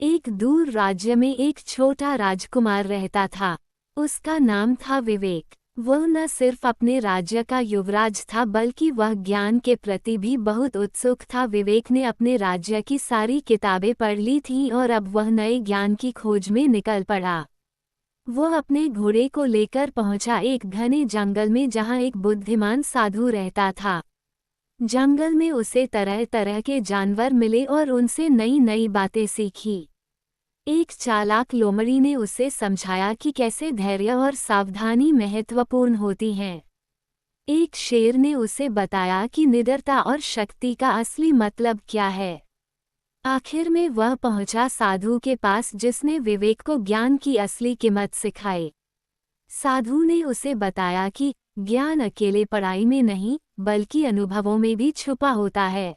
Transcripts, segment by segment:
एक दूर राज्य में एक छोटा राजकुमार रहता था। उसका नाम था विवेक। वह न सिर्फ अपने राज्य का युवराज था बल्कि वह ज्ञान के प्रति भी बहुत उत्सुक था। विवेक ने अपने राज्य की सारी किताबें पढ़ ली थीं और अब वह नए ज्ञान की खोज में निकल पड़ा। वह अपने घोड़े को लेकर पहुंचा एक घने जंगल में जहां एक बुद्धिमान साधु रहता था। जंगल में उसे तरह तरह के जानवर मिले और उनसे नई नई बातें सीखी। एक चालाक लोमड़ी ने उसे समझाया कि कैसे धैर्य और सावधानी महत्वपूर्ण होती हैं। एक शेर ने उसे बताया कि निडरता और शक्ति का असली मतलब क्या है। आखिर में वह पहुंचा साधु के पास जिसने विवेक को ज्ञान की असली कीमत सिखाई। साधु ने उसे बताया कि ज्ञान अकेले पढ़ाई में नहीं बल्कि अनुभवों में भी छुपा होता है।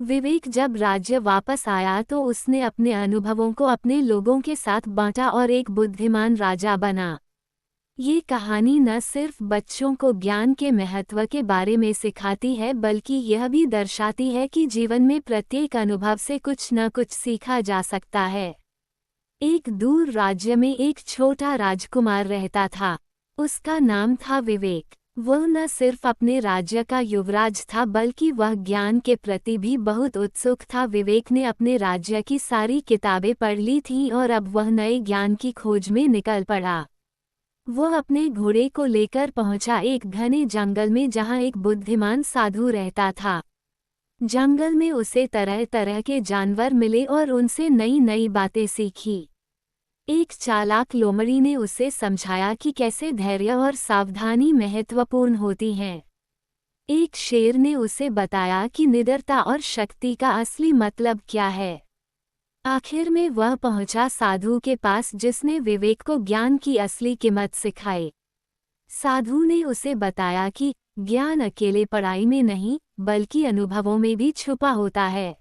विवेक जब राज्य वापस आया तो उसने अपने अनुभवों को अपने लोगों के साथ बांटा और एक बुद्धिमान राजा बना। ये कहानी न सिर्फ बच्चों को ज्ञान के महत्व के बारे में सिखाती है बल्कि यह भी दर्शाती है कि जीवन में प्रत्येक अनुभव से कुछ न कुछ सीखा जा सकता है। एक दूर राज्य में एक छोटा राजकुमार रहता था। उसका नाम था विवेक। वह न सिर्फ अपने राज्य का युवराज था बल्कि वह ज्ञान के प्रति भी बहुत उत्सुक था। विवेक ने अपने राज्य की सारी किताबें पढ़ ली थीं और अब वह नए ज्ञान की खोज में निकल पड़ा। वह अपने घोड़े को लेकर पहुंचा एक घने जंगल में जहां एक बुद्धिमान साधु रहता था। जंगल में उसे तरह तरह के जानवर मिले और उनसे नई नई बातें सीखी। एक चालाक लोमड़ी ने उसे समझाया कि कैसे धैर्य और सावधानी महत्वपूर्ण होती हैं। एक शेर ने उसे बताया कि निडरता और शक्ति का असली मतलब क्या है। आखिर में वह पहुंचा साधु के पास जिसने विवेक को ज्ञान की असली कीमत सिखाई। साधु ने उसे बताया कि ज्ञान अकेले पढ़ाई में नहीं बल्कि अनुभवों में भी छुपा होता है।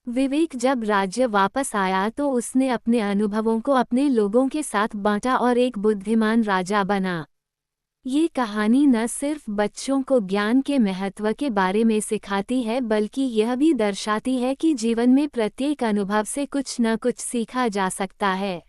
विवेक जब राज्य वापस आया तो उसने अपने अनुभवों को अपने लोगों के साथ बांटा और एक बुद्धिमान राजा बना। ये कहानी न सिर्फ बच्चों को ज्ञान के महत्व के बारे में सिखाती है बल्कि यह भी दर्शाती है कि जीवन में प्रत्येक अनुभव से कुछ न कुछ सीखा जा सकता है।